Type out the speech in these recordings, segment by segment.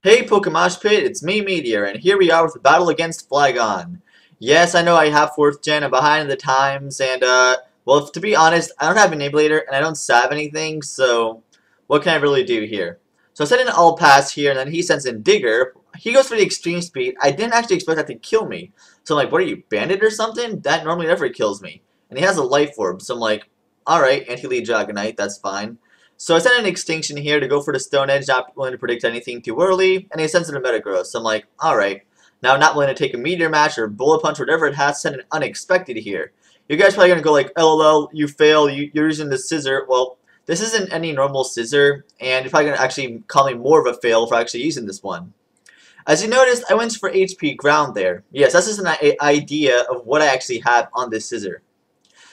Hey PokeMoshPit, it's me Meteor, and here we are with the battle against Flygon. Yes, I know I have 4th gen, I'm behind the times, and well, to be honest, I don't have Enablator, and I don't salve anything, so what can I really do here? So I set in All Pass here, and then he sends in Digger. He goes for the extreme speed. I didn't actually expect that to kill me. So I'm like, what are you, Bandit or something? That normally never kills me. And he has a Life Orb, so I'm like, alright, Anti-Lead Dragonite, that's fine. So I sent an Extinction here to go for the Stone Edge, not willing to predict anything too early, and he sends in a Metagross. So I'm like, alright. Now I'm not willing to take a Meteor Match or Bullet Punch or whatever it has, send an Unexpected here. You guys probably gonna go like, LOL, you fail, you're using the Scissor. Well, this isn't any normal Scissor, and you're probably gonna actually call me more of a fail for actually using this one. As you noticed, I went for HP Ground there. Yes, that's just an idea of what I actually have on this Scissor.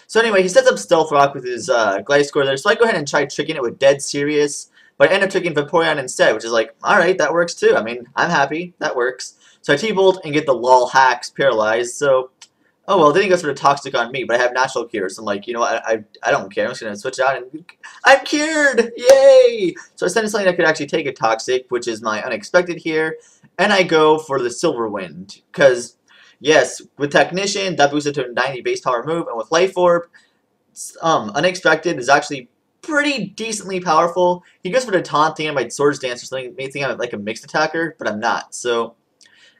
So anyway, he sets up Stealth Rock with his Gliscor there, so I go ahead and try tricking it with Dead Serious, but I end up tricking Vaporeon instead, which is like, alright, that works too. I mean, I'm happy, that works. So I T-Bolt and get the LOL Hacks paralyzed, so, oh well, then he goes for the Toxic on me, but I have Natural Cure, so I'm like, you know what, I don't care, I'm just going to switch out and, I'm cured! Yay! So I send something that could actually take a Toxic, which is my Unexpected here, and I go for the Silver Wind, because yes, with Technician, that boosted to a 90 base power move, and with Life Orb, Unexpected is actually pretty decently powerful. He goes for the Taunt thing, I might Swords Dance or something, may think I'm like a mixed attacker, but I'm not. So,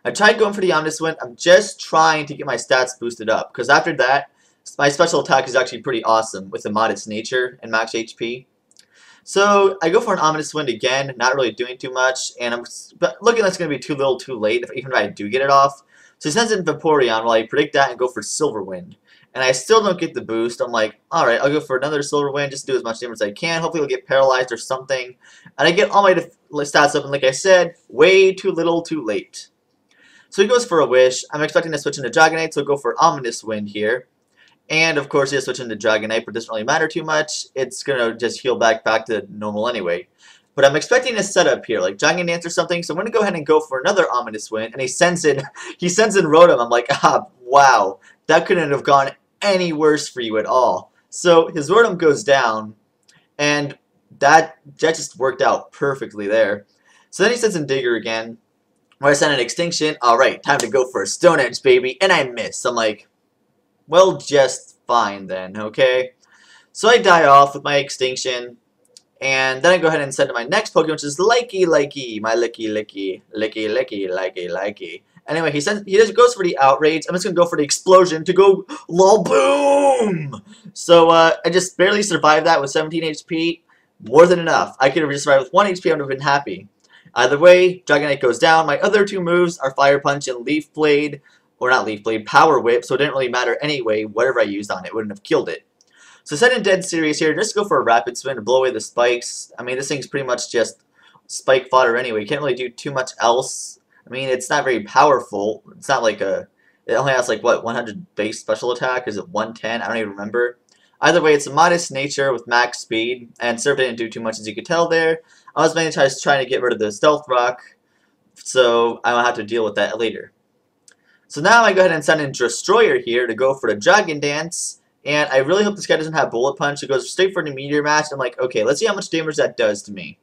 I tried going for the Omniswing. I'm just trying to get my stats boosted up, because after that, my special attack is actually pretty awesome with the Modest Nature and max HP. So, I go for an Ominous Wind again, not really doing too much, and I'm looking like it's going to be too little too late, even if I do get it off. So he sends in Vaporeon while I predict that and go for Silver Wind. And I still don't get the boost. I'm like, alright, I'll go for another Silver Wind, just to do as much damage as I can. Hopefully I'll get paralyzed or something. And I get all my stats up, and like I said, way too little too late. So he goes for a Wish. I'm expecting to switch into Dragonite, so I'll go for Ominous Wind here. And of course, he'll switch into Dragonite, but it doesn't really matter too much. It's going to just heal back to normal anyway. But I'm expecting a setup here, like Dragon Dance or something, so I'm going to go ahead and go for another Ominous Wind, and he sends in Rotom. I'm like, wow, that couldn't have gone any worse for you at all. So his Rotom goes down, and that just worked out perfectly there. So then he sends in Digger again, where I send an Extinction. Alright, time to go for a Stone Edge, baby, and I miss. I'm like, well, just fine then, okay? So I die off with my Extinction. And then I go ahead and send to my next Pokemon, which is Likey, my Likey. Anyway, he just goes for the Outrage. I'm just going to go for the Explosion to go LOL boom! So, I just barely survived that with 17 HP. More than enough. I could have just survived with 1 HP, I would have been happy. Either way, Dragonite goes down. My other two moves are Fire Punch and Leaf Blade. Or not Leaf Blade, Power Whip, so it didn't really matter anyway. Whatever I used on it wouldn't have killed it. So set in Dead Serious here, just go for a Rapid Spin to blow away the spikes. I mean, this thing's pretty much just spike fodder anyway. You can't really do too much else. I mean, it's not very powerful. It's not like it only has like, what, 100 base special attack? Is it 110? I don't even remember. Either way, it's a Modest Nature with max speed, and Surf didn't do too much as you could tell there. I was mainly trying to get rid of the Stealth Rock, so I don't have to deal with that later. So now I go ahead and send in Destroyer here to go for the Dragon Dance. And I really hope this guy doesn't have Bullet Punch. It goes straight for the Meteor Match. I'm like, okay, let's see how much damage that does to me.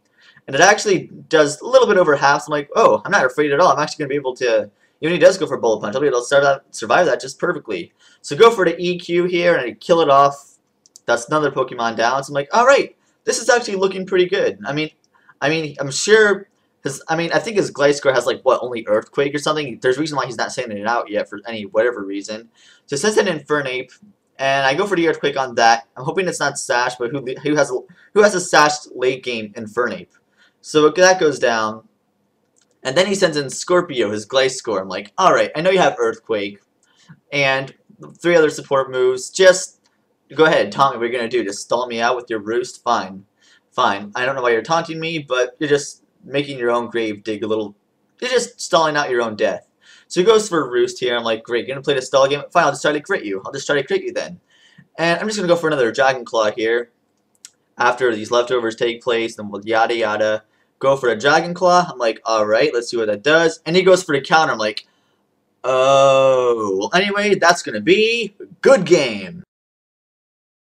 And it actually does a little bit over half. So I'm like, oh, I'm not afraid at all. I'm actually going to be able to, even if he does go for Bullet Punch, I'll be able to survive that just perfectly. So go for the EQ here, and I kill it off. That's another Pokemon down. So I'm like, alright, this is actually looking pretty good. I mean, I'm sure, I think his Gliscor has like, what, only Earthquake or something? There's a reason why he's not sending it out yet for any whatever reason. So it sends an Infernape. And I go for the Earthquake on that. I'm hoping it's not Sash, but who has a Sashed late game Infernape? So that goes down. And then he sends in Scorpio, his Gliscor. I'm like, alright, I know you have Earthquake. And 3 other support moves. Just go ahead, taunt me what you're going to do. Just stall me out with your Roost? Fine. Fine. I don't know why you're taunting me, but you're just making your own grave dig a little. You're just stalling out your own death. So he goes for Roost here. I'm like, great, you're going to play the stall game? Fine, I'll just try to crit you. I'll just try to crit you then. And I'm just going to go for another Dragon Claw here. After these leftovers take place, then we'll yada yada. Go for a Dragon Claw. I'm like, alright, let's see what that does. And he goes for the counter. I'm like, oh. Well, anyway, that's going to be good game.